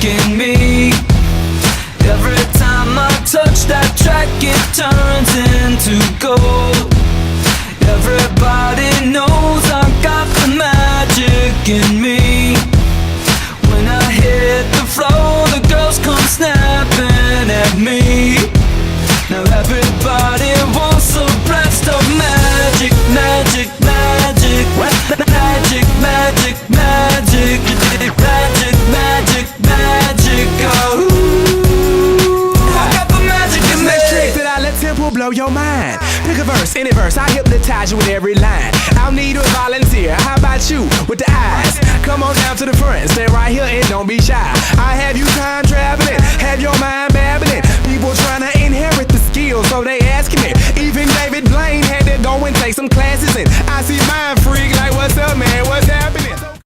in me. Every time I touch that track, it turns into gold. Everybody knows I got the magic in me. When I hit the floor, the girls come snapping at me. Now everybody wants a blast of magic, magic, magic, magic, magic, magic, magic, magic, magic, oh. I got the magic in me. This trick that I let Temple blow your mind. Pick a verse, any verse, I hypnotize you with every line. I'll need a volunteer, how about you with the eyes? Come on down to the front, stay right here and don't be shy. I have you time traveling, have your mind babbling. People trying to inherit the skills, so they asking me. Even David Blaine had to go and take some classes, and I see mind freak like, what's up, man, what's happening?